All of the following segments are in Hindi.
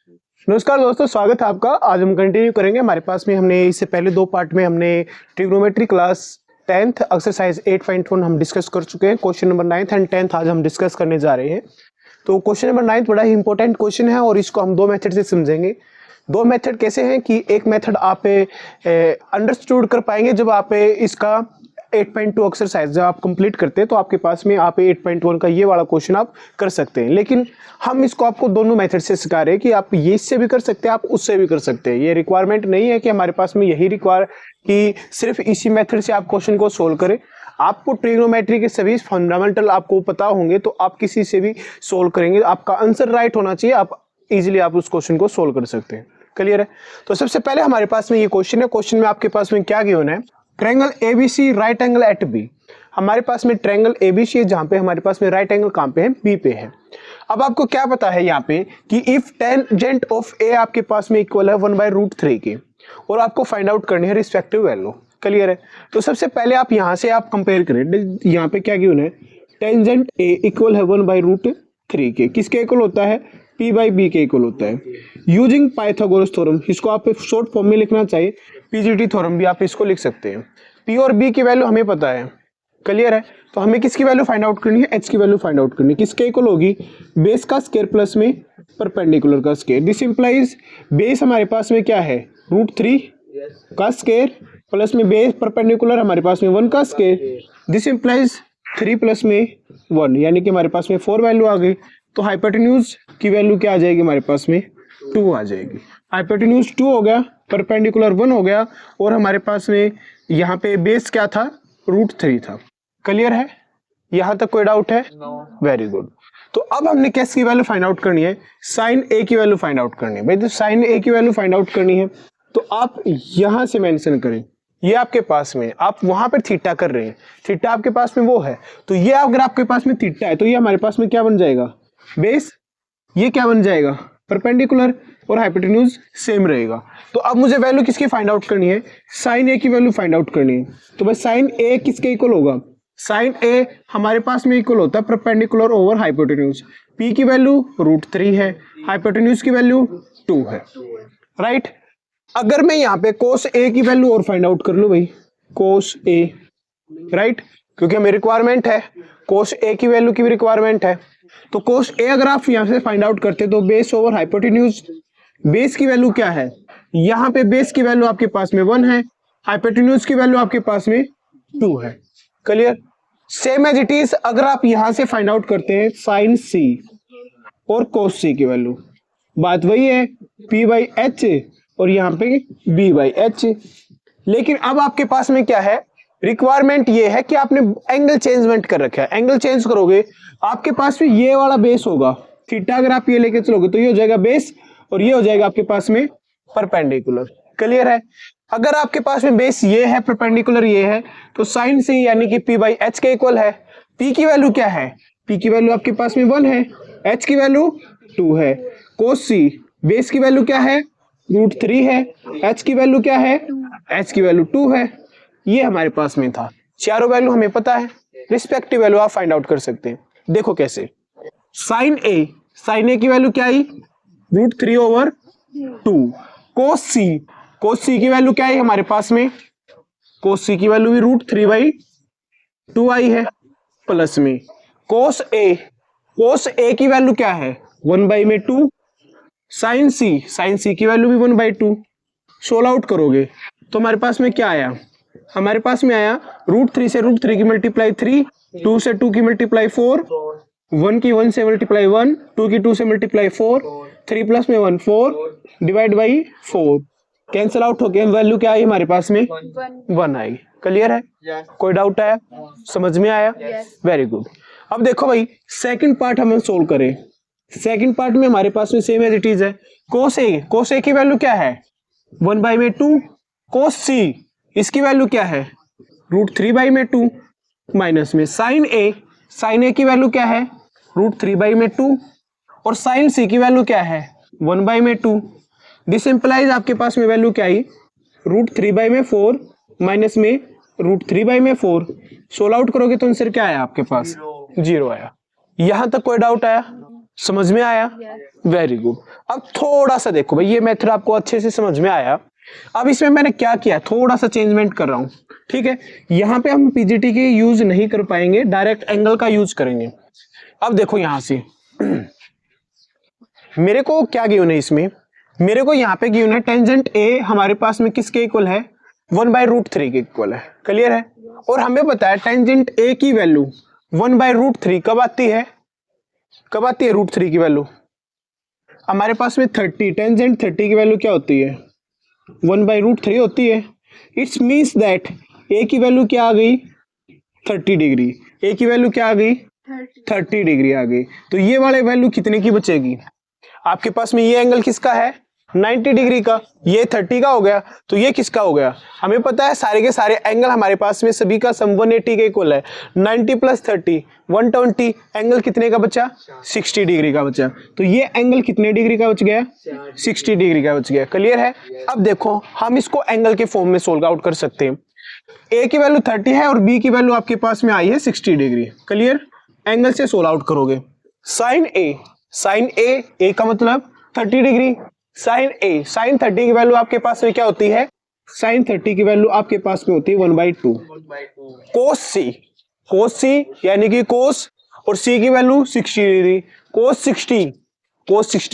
नमस्कार दोस्तों, स्वागत है आपका। आज हम कंटिन्यू करेंगे। हमारे पास में हमने इससे पहले दो पार्ट में हमने ट्रिग्नोमेट्री क्लास 10th एक्सरसाइज 8.1 हम डिस्कस कर चुके हैं। Question number 9th and 10th आज हम डिस्कस करने जा रहे हैं। तो क्वेश्चन नंबर 9th बड़ा ही इंपॉर्टेंट क्वेश्चन है और इसको हम दो मेथड से समझेंगे। दो मेथड कैसे हैं कि एक मेथड आप अंडरस्टूड कर पाएंगे जब आप इसका 8.2 एक्सरसाइज जब आप कंप्लीट करते हैं तो आपके पास में आप 8.1 का ये वाला क्वेश्चन आप कर सकते हैं। लेकिन हम इसको आपको दोनों मेथड से सिखा रहे हैं कि आप ये इससे भी कर सकते हैं, आप उससे भी कर सकते हैं। ये रिक्वायरमेंट नहीं है कि हमारे पास में यही रिक्वायर कि सिर्फ इसी मेथड से आप क्वेश्चन को सोल्व करें। आपको ट्रिग्नोमेट्री के सभी फंडामेंटल आपको पता होंगे तो आप किसी से भी सोल्व करेंगे। आपका आंसर राइट होना चाहिए, आप इजीली आप उस क्वेश्चन को सोल्व कर सकते हैं। क्लियर है? तो सबसे पहले हमारे पास में ये क्वेश्चन है। क्वेश्चन में आपके पास में क्या गिवन है? Triangle ABC right angle at B. हमारे पास में ट्रायंगल एबीसी है जहां पे हमारे पास में राइट एंगल कहां पे है? बी पे है। अब आपको क्या पता है यहाँ पे कि इफ टेंजेंट ऑफ ए आपके पास में इक्वल है 1/√3 के और आपको फाइंड आउट करनी है रिस्पेक्टिव वैल्यू। क्लियर है? तो सबसे पहले आप यहाँ से आप कंपेयर करें। यहाँ पे क्या गिवन है? टेंजेंट ए इक्वल है 1/√3 के। किसके इक्वल होता है? P बाई बी के इक्वल होता है। यूजिंग पाइथागोरस थ्योरम, इसको आप शॉर्ट फॉर्म में लिखना चाहिए, पीजीटी थ्योरम भी आप इसको लिख सकते हैं। P और B की वैल्यू हमें पता है। क्लियर है? तो हमें किसकी वैल्यू फाइंड आउट करनी है? H की वैल्यू फाइंड आउट करनी है। किसके इक्वल होगी? बेस का स्क्वायर प्लस में परपेंडिकुलर का स्क्वायर। दिस इंप्लाइज बेस हमारे पास में क्या है? √3 का स्क्वायर प्लस में बेस परपेंडिकुलर हमारे पास में 1 का स्क्वायर। दिस इंप्लाइज 3 प्लस में 1 यानी कि हमारे पास में 4 वैल्यू आ गई। तो हाइपोटेन्यूज की वैल्यू क्या आ जाएगी? हमारे पास में 2 आ जाएगी। हाइपोटेन्यूज 2 हो गया, परपेंडिकुलर 1 हो गया और हमारे पास में यहाँ पे बेस क्या था? √3 था। क्लियर है? यहाँ तक कोई डाउट है? Very good. तो अब हमने किसकी वैल्यू फाइंड आउट करनी है? साइन ए की वैल्यू फाइंड आउट करनी है। भाई तो साइन ए की वैल्यू फाइंड आउट करनी है तो आप यहाँ से मेंशन करें। ये आपके पास में आप वहां पर थीटा कर रहे हैं, थीटा आपके पास में वो है तो ये अगर आपके पास में थीटा है तो ये हमारे पास में क्या बन जाएगा? बेस। ये क्या बन जाएगा? परपेंडिकुलर और हाइपोटेन्यूज सेम रहेगा। तो अब मुझे वैल्यू किसकी फाइंड आउट करनी है? साइन ए की वैल्यू फाइंड आउट करनी है। तो भाई साइन ए किसके इक्वल होगा? साइन ए हमारे पास में इक्वल होता है परपेंडिकुलर ओवर हाइपोटेन्यूज। पी की वैल्यू √3 है, हाइपोटेन्यूज की वैल्यू 2 है। राइट? अगर मैं यहाँ पे कोस ए की वैल्यू और फाइंड आउट कर लूं भाई, कोस ए, राइट, क्योंकि हमें रिक्वायरमेंट है कोस ए की वैल्यू की भी रिक्वायरमेंट है। तो कोस ए अगर आप यहाँ से फाइंड आउट करते तो बेस ओवर हाइपोटेन्यूज, बेस की वैल्यू क्या है? यहाँ पे बेस की वैल्यू आपके पास में 1 है, हाइपोटेन्यूज की वैल्यू आपके पास में 2 है। Clear? Same as it is अगर आप यहाँ से फाइंड आउट करते हैं साइन सी और कोस सी की वैल्यू, बात वही है P/H और यहाँ पे B/H। लेकिन अब आपके पास में क्या है? रिक्वायरमेंट ये है कि आपने एंगल चेंजमेंट कर रखा है। एंगल चेंज करोगे आपके पास में ये वाला बेस होगा थीटा, अगर आप ये लेके चलोगे तो ये हो जाएगा बेस और ये हो जाएगा आपके पास में परपेंडिकुलर। क्लियर है? अगर आपके पास में बेस ये है, परपेंडिकुलर ये है, तो साइन सी यानी कि P/H के इक्वल है। P की वैल्यू क्या है? P की वैल्यू आपके पास में 1 है, H की वैल्यू 2 है। कोस सी बेस की वैल्यू क्या है? √3 है, H की वैल्यू क्या है? H की वैल्यू 2 है। ये हमारे पास में था। चारों वैल्यू हमें पता है, रिस्पेक्टिव वैल्यू आप फाइंड आउट कर सकते हैं। देखो कैसे। साइन ए की वैल्यू क्या आई? √3/2। कोस सी की वैल्यू क्या है हमारे पास में? कोस सी की वैल्यू भी √3/2 आई है, प्लस में कोस ए की वैल्यू क्या है? 1/2। साइन सी की वैल्यू भी 1/2। सोल्व आउट करोगे तो हमारे पास में क्या आया? हमारे पास में आया √3 से √3 की मल्टीप्लाई 3, 2 से 2 की मल्टीप्लाई 4, 1 की 1 से मल्टीप्लाई 1, 2 की 2 से मल्टीप्लाई 4, 3 प्लस में 1 4 डिवाइड बाई 4 कैंसिल आउट होके वैल्यू क्या आई हमारे पास में? 1 आई। क्लियर है? कोई डाउट आया? समझ में आया? Very good. अब देखो भाई सेकंड पार्ट हमें सोल्व करें। सेकंड पार्ट में हमारे पास में सेम एज इट इज है। कोस ए की वैल्यू क्या है? 1/2। कोस सी इसकी वैल्यू क्या है? √3/2 माइनस में साइन ए की वैल्यू क्या है? √3/2 और साइन सी की वैल्यू क्या है? 1/2। दिस इंप्लाइज आपके पास में वैल्यू क्या आई? √3/4 माइनस में √3/4। सोल्व आउट करोगे तो आंसर क्या आया आपके पास? 0 आया। यहां तक कोई डाउट आया? समझ में आया? Very good. अब थोड़ा सा देखो भाई, ये मेथड आपको अच्छे से समझ में आया। अब इसमें मैंने क्या किया, थोड़ा सा चेंजमेंट कर रहा हूं, ठीक है। यहाँ पे हम पीजीटी के यूज नहीं कर पाएंगे, डायरेक्ट एंगल का यूज करेंगे। अब देखो यहां से मेरे को क्या गिवन है, इसमें मेरे को यहाँ पे गिवन है टेंजेंट ए हमारे पास में किसके इक्वल है, 1/√3 के इक्वल है। क्लियर है? और हमें पता है टेंजेंट ए की वैल्यू 1/√3 कब आती है, कब आती है √3 की वैल्यू? हमारे पास में 30, टेंजेंट 30 की वैल्यू क्या होती है, 1/√3 होती है। इट्स मीन्स दैट ए की वैल्यू क्या आ गई, 30 डिग्री। ए की वैल्यू क्या आ गई, 30 डिग्री आ गई। तो ये वाले वैल्यू कितने की बचेगी आपके पास में, ये एंगल किसका है, 90 डिग्री का, ये 30 का हो गया, तो ये किसका हो गया? हमें पता है सारे के सारे एंगल हमारे पास में सभी का सम 180 के इक्वल है। 90 + 30 120, एंगल कितने का बचा, 60 डिग्री का बचा। तो ये एंगल कितने डिग्री का बच गया, 60 डिग्री का बच गया। क्लियर है? अब देखो हम इसको एंगल के फॉर्म में सोल्व आउट कर सकते हैं। ए की वैल्यू 30 है और बी की वैल्यू आपके पास में आई है 60 डिग्री। क्लियर? एंगल से सोल्व आउट करोगे, साइन ए का मतलब 30 डिग्री, साइन 30 की वैल्यू आपके पास में क्या होती है, साइन 30 की वैल्यू आपके पास में होती है 1/2। कोस सी यानी कि कोस, और सी की वैल्यू 60 डिग्री, कोस 60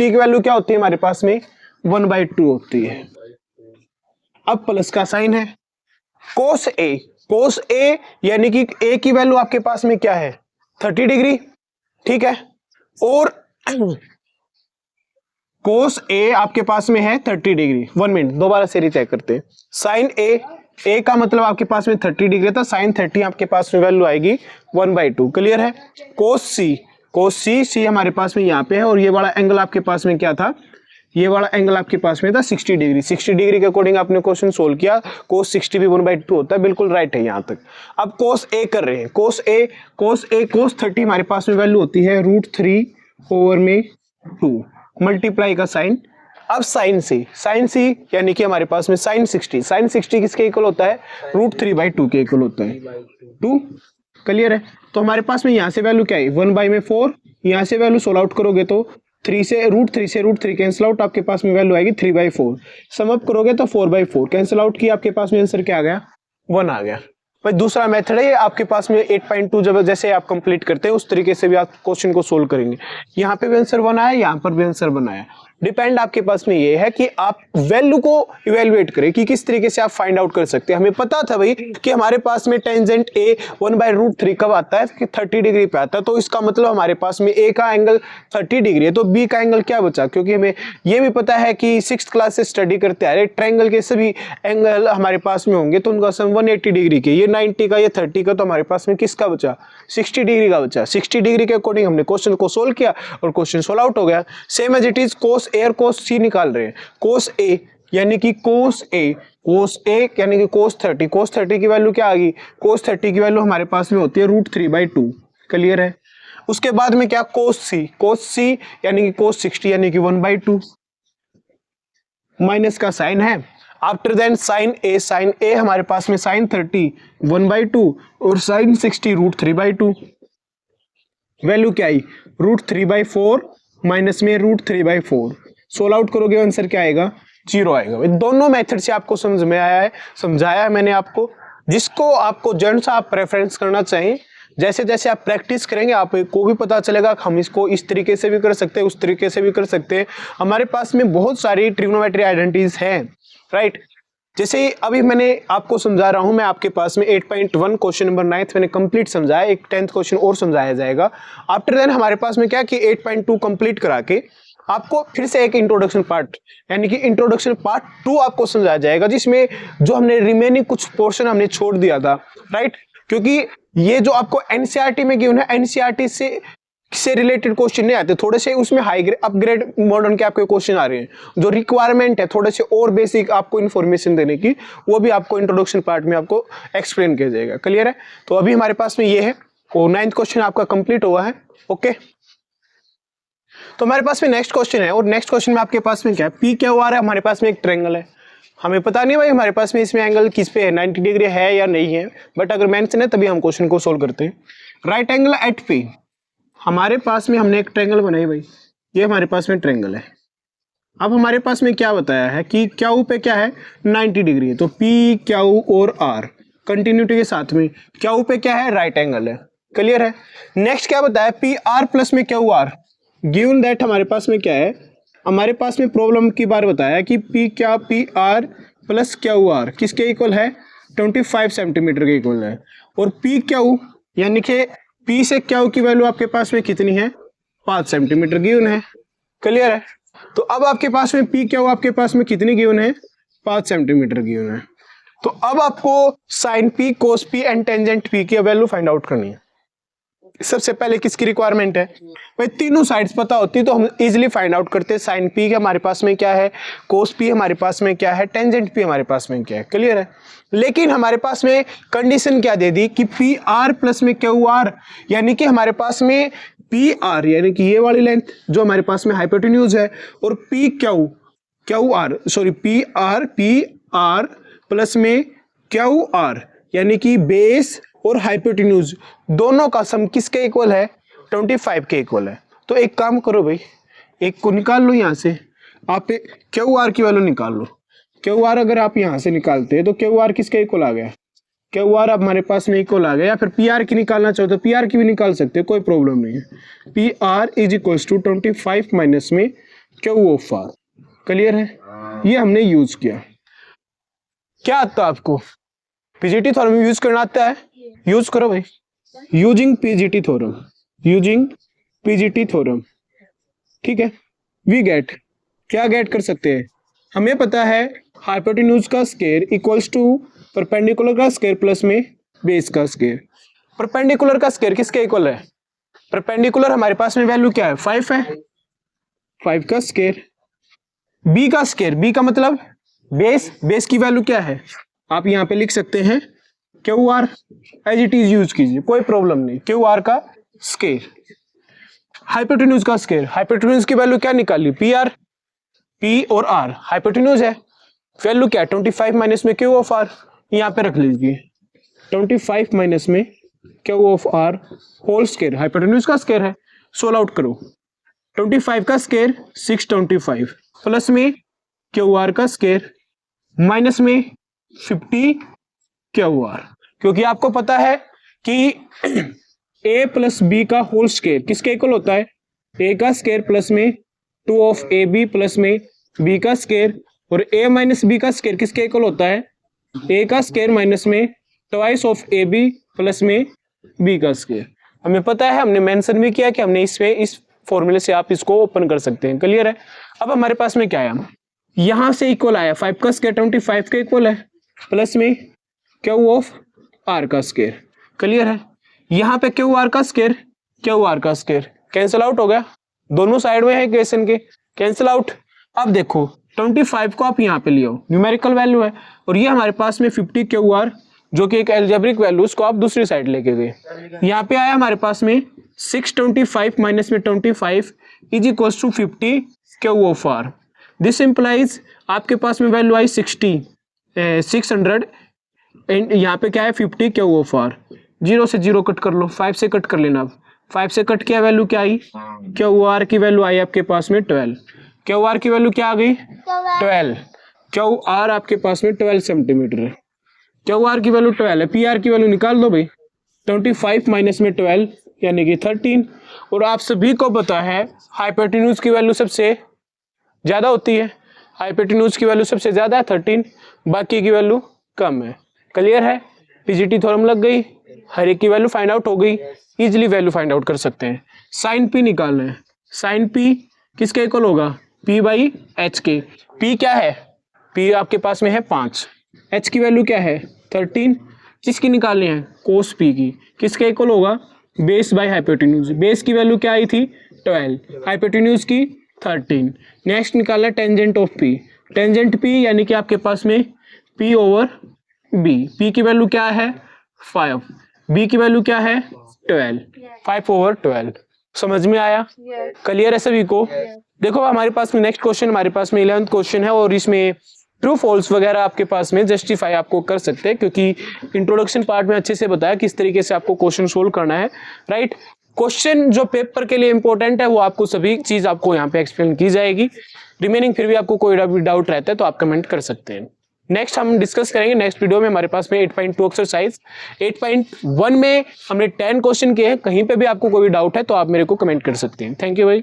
की वैल्यू क्या होती है हमारे पास में, 1/2 होती है। अब प्लस का साइन है, कोस ए यानी कि ए की वैल्यू आपके पास में क्या है, 30 डिग्री, ठीक है। और कोस ए आपके पास में है 30 डिग्री। 1 मिनट, दोबारा से रीचेक करते हैं। साइन ए का मतलब आपके पास में 30 डिग्री था, साइन 30 आपके पास में वैल्यू आएगी 1/2। क्लियर है? कोस सी हमारे पास में यहाँ पे है, और ये वाला एंगल आपके पास में क्या था, ये वाला एंगल आपके पास में था 60 डिग्री। 60 डिग्री के अकॉर्डिंग आपने क्वेश्चन सोल्व किया, कोस 60 भी 1/2 होता है, बिल्कुल राइट है यहाँ तक। अब कोस ए कर रहे हैं, कोस 30 हमारे पास में वैल्यू होती है √3/2 मल्टीप्लाई का साइन। अब साइन सी यानी कि हमारे पास में साइन 60 किसके इक्वल होता है, √3/2 के इक्वल होता है, 2। क्लियर है? तो हमारे पास में यहाँ से वैल्यू क्या है, 1/4। यहाँ से वैल्यू सोल्व आउट करोगे तो √3 कैंसिल आउट, आपके पास में वैल्यू आएगी 3/4। सम अप करोगे तो 4/4 कैंसिल आउट किया, आपके पास में आंसर क्या आ गया, 1 आ गया। भाई दूसरा मेथड है ये आपके पास में 8.2, जब जैसे आप कंप्लीट करते हैं उस तरीके से भी आप क्वेश्चन को सोल्व करेंगे। यहाँ पे भी आंसर 1 आया, यहाँ पर भी आंसर 1 आया। डिपेंड आपके पास में ये है कि आप वैल्यू को इवेलुएट करें कि किस तरीके से आप फाइंड आउट कर सकते हैं। हमें पता था भाई कि हमारे पास में टेंजेंट ए 1/√3 कब आता है, कि 30 डिग्री पे आता है। तो इसका मतलब हमारे पास में ए का एंगल 30 डिग्री है, तो बी का एंगल क्या बचा, क्योंकि हमें ये भी पता है कि 6th क्लास से स्टडी करते आ रहे ट्रायंगल के सभी एंगल हमारे पास में होंगे, तो उनका सम 180 डिग्री के, ये 90 का, ये 30 का, तो हमारे पास में किसका बचा, 60 डिग्री का बचा। 60 डिग्री के अकॉर्डिंग हमने क्वेश्चन को सोल्व किया और क्वेश्चन सोल्व आउट हो गया। Same as it is cos A और कोस सी निकाल रहे हैं। कोस ए यानी कि कोस ए यानी कि कोस 30 की वैल्यू क्या आ गई, कोस 30 की वैल्यू हमारे पास में होती है √3/2। क्लियर है? उसके बाद में क्या, कोस सी यानी कि कोस 60 यानी कि 1/2, माइनस का साइन है। आफ्टर देन साइन ए हमारे पास में साइन 30 1/2 और साइन 60 √3/2। वैल्यू क्या आई, √3/4 माइनस में √3/4। सोल्व आउट करोगे आंसर क्या आएगा, 0 आएगा। दोनों मेथड से आपको समझ में आया है, समझाया है मैंने आपको। जिसको आपको जन सा आप प्रेफरेंस करना चाहिए, जैसे जैसे आप प्रैक्टिस करेंगे आपको भी पता चलेगा कि हम इसको इस तरीके से भी कर सकते हैं, उस तरीके से भी कर सकते हैं। हमारे पास में बहुत सारी ट्रिग्नोमेट्री आइडेंटिटीज हैं, राइट। जैसे अभी मैंने आपको समझा रहा हूं, मैं आपके पास में 8.1 क्वेश्चन नंबर 9th मैंने कंप्लीट समझाया, एक 10th क्वेश्चन और समझाया जाएगा। आफ्टर देन हमारे पास में क्या कि 8.2 कंप्लीट करा के आपको फिर से एक इंट्रोडक्शन पार्ट यानी कि इंट्रोडक्शन पार्ट 2 आपको समझाया जाएगा, जिसमें जो हमने रिमेनिंग कुछ पोर्शन हमने छोड़ दिया था, राइट। क्योंकि ये जो आपको एनसीईआरटी में गिवन है, एनसीईआरटी से रिलेटेड क्वेश्चन नहीं आते, थोड़े से उसमें हाई अपग्रेड मॉडर्न के आपके क्वेश्चन आ रहे हैं। जो रिक्वायरमेंट है थोड़े से और बेसिक आपको इन्फॉर्मेशन देने की, वो भी आपको इंट्रोडक्शन पार्ट में आपको एक्सप्लेन किया जाएगा। क्लियर है? तो अभी हमारे पास में ये है, और 9th क्वेश्चन आपका कंप्लीट हुआ है। ओके, तो हमारे पास में नेक्स्ट क्वेश्चन है, और नेक्स्ट क्वेश्चन में आपके पास में क्या है, पी क्या हुआ है, हमारे पास में एक ट्रायंगल है। हमें पता नहीं भाई हमारे पास में इसमें एंगल किस पे है, 90 डिग्री है या नहीं है, बट अगर मेंशन है तभी हम क्वेश्चन को सोल्व करते हैं। राइट एंगल एट पी, हमारे पास में हमने एक ट्रायंगल बनाई भाई, ये हमारे पास में ट्रायंगल है। अब हमारे पास में क्या बताया है कि क्यू पे क्या है 90 डिग्री है, तो पी क्यू और आर कंटिन्यूटी के साथ में क्यू पे क्या है राइट एंगल है। क्लियर है। नेक्स्ट क्या बताया पी आर प्लस में क्यू आर, गिवन दैट हमारे पास में क्या है, हमारे पास में प्रॉब्लम की बार बताया कि P R plus Q R किसके इक्वल है 25 सेंटीमीटर के इक्वल है, और पी क्यू यानी कि पी से क्यू की वैल्यू आपके पास में कितनी है 5 सेंटीमीटर गिवन है। क्लियर है। तो अब आपके पास में पी क्यू आपके पास में कितनी गिवन है 5 सेंटीमीटर गिवन है। तो अब आपको sine P cos P and tangent P की वैल्यू फाइंड आउट करनी है। सबसे पहले किसकी रिक्वायरमेंट है भाई, तीनों साइड्स पता होती तो हम इजीली फाइंड आउट करते हैं। साइन पी के हमारे पास में क्या है, कोस पी हमारे पास में क्या है, टेंजेंट पी हमारे पास में क्या है। क्लियर है। लेकिन हमारे पास में कंडीशन क्या दे दी कि पी आर प्लस में क्यू आर, यानी कि हमारे पास में पी आर यानी कि ये वाली लेंथ जो हमारे पास में हाइपोटेन्यूज है, और पी आर प्लस में क्यू आर यानी कि बेस और हाइपोटेन्यूज दोनों का सम किसके इक्वल है 25 के इक्वल है। तो एक काम करो भाई, एक को निकाल लो यहाँ से, आप क्यू आर की वैल्यू निकाल लो। क्यू आर अगर आप यहाँ से निकालते हैं तो क्यू आर किसके इक्वल आ गया, क्यू आर अब हमारे पास में इक्वल आ गया। या फिर पी आर की निकालना चाहो तो पी आर की भी निकाल सकते हैं, कोई प्रॉब्लम नहीं है। P R is equal to 25 minus में क्यू ऑफ आर। क्लियर है। ये हमने यूज किया। क्या आता है आपको पीजीटी थ्योरम यूज करना आता है, यूज करो भाई। यूजिंग पीजीटी थ्योरम, ठीक है। वी गेट, क्या गेट कर सकते हैं, हमें पता है हाइपोटेन्यूज का स्क्वायर इक्वल्स टू परपेंडिकुलर का स्क्वायर प्लस में बेस का स्क्वायर। परपेंडिकुलर का स्क्वायर किसके इक्वल है, परपेंडिकुलर हमारे पास में वैल्यू क्या है 5 है, 5 का स्क्वायर। बी का स्क्वायर, बी का मतलब बेस की वैल्यू क्या है, आप यहाँ पे लिख सकते हैं Q R, as it is use कीजिए, कोई प्रॉब्लम नहीं। क्यू आर का स्क्वायर, हाइपोटेन्यूज का स्क्वायर, हाइपोटेन्यूज की वैल्यू क्या निकाली पी आर, पी और आर हाइपोटेन्यूज है, वैल्यू क्या 25 माइनस में क्यू ऑफ आर, यहाँ पे रख लीजिए 25 माइनस में Q of R whole square, hypotenuse का स्क्वायर है। सोल्व आउट करो, 25 का स्क्वायर 625 प्लस में क्यू आर का स्क्वायर माइनस में 50 क्यू आर, क्योंकि आपको पता है कि a प्लस बी का होल स्क्वायर किसके इक्वल होता है, a का स्क्वायर प्लस में 2 ऑफ ए बी प्लस में b का स्क्वायर, और a माइनस बी का स्क्वायर किसके इक्वल होता है, a का स्क्वायर माइनस में twice of A B plus में b का स्क्वायर। हमें पता है, हमने मेंशन भी किया कि हमने इस फॉर्मूले से आप इसको ओपन कर सकते हैं। क्लियर है। अब हमारे पास में क्या आया, यहां से इक्वल आया 5 का स्क्वायर 25 के इक्वल है, प्लस में क्यू ऑफ आर का स्क्वायर। क्लियर है। यहाँ पे क्यू आर का स्क्वायर कैंसिल आउट हो गया, दोनों साइड में है इक्वेशन के, कैंसिल आउट। अब देखो 25 को आप यहाँ पे लियो, न्यूमेरिकल वैल्यू है, और ये हमारे पास में 50 क्यू आर जो कि एक एल्जेब्रिक वैल्यू, उसको आप दूसरी साइड लेके गए। यहाँ पे आया हमारे पास में 625 माइनस में 25 is equals to 50 Q of R. This implies आपके पास में वैल्यू आई 600 एंड यहाँ पे क्या है 50 क्यू ऑफ आर। 0 से 0 कट कर लो, 5 से कट कर लेना। अब 5 से कट किया, वैल्यू क्या आई, क्यू आर की वैल्यू आई आपके पास में 12। क्यू आर की वैल्यू क्या आ गई 12, क्यू आर आपके पास में 12 सेंटीमीटर है, क्यू आर की वैल्यू 12 है। पी आर की वैल्यू निकाल दो भाई, 25 माइनस में 12 यानी कि 13। और आप सभी को पता है हाइपोटेन्यूज की वैल्यू सबसे ज्यादा होती है, हाइपोटेन्यूज की वैल्यू सबसे ज्यादा है 13, बाकी की वैल्यू कम है। क्लियर है। पीजीटी थ्योरम लग गई, हर एक की वैल्यू फाइंड आउट हो गई, इजीली वैल्यू फाइंड आउट कर सकते हैं। साइन पी निकालना है, साइन पी किसके इक्वल होगा, पी बाई एच के। पी क्या है, पी आपके पास में है 5, एच की वैल्यू क्या है 13, किसकी निकालनी है कोस पी की, किसके इक्वल होगा बेस बाई हाइपोटेन्यूज। बेस की वैल्यू क्या आई थी 12, हाइपोटेन्यूज की 13। नेक्स्ट निकालना tangent of P, tangent P यानी कि आपके पास में पी ओवर बी, पी की वैल्यू क्या है 5, बी की वैल्यू क्या है 12, 5 ओवर 12। समझ में आया, क्लियर है सभी को। देखो हमारे पास में नेक्स्ट क्वेश्चन, हमारे पास में 11th क्वेश्चन है, और इसमें ट्रू फॉल्स वगैरह आपके पास में जस्टिफाई आपको कर सकते हैं, क्योंकि इंट्रोडक्शन पार्ट में अच्छे से बताया किस तरीके से आपको क्वेश्चन सोल्व करना है, राइट। क्वेश्चन जो पेपर के लिए इंपॉर्टेंट है वो आपको सभी चीज आपको यहाँ पे एक्सप्लेन की जाएगी। रिमेनिंग फिर भी आपको कोई डाउट रहता है तो आप कमेंट कर सकते हैं। नेक्स्ट हम डिस्कस करेंगे नेक्स्ट वीडियो में। हमारे पास में 8.2 एक्सरसाइज 8.1 में हमने 10 क्वेश्चन किए हैं। कहीं पे भी आपको कोई डाउट है तो आप मेरे को कमेंट कर सकते हैं। थैंक यू भाई।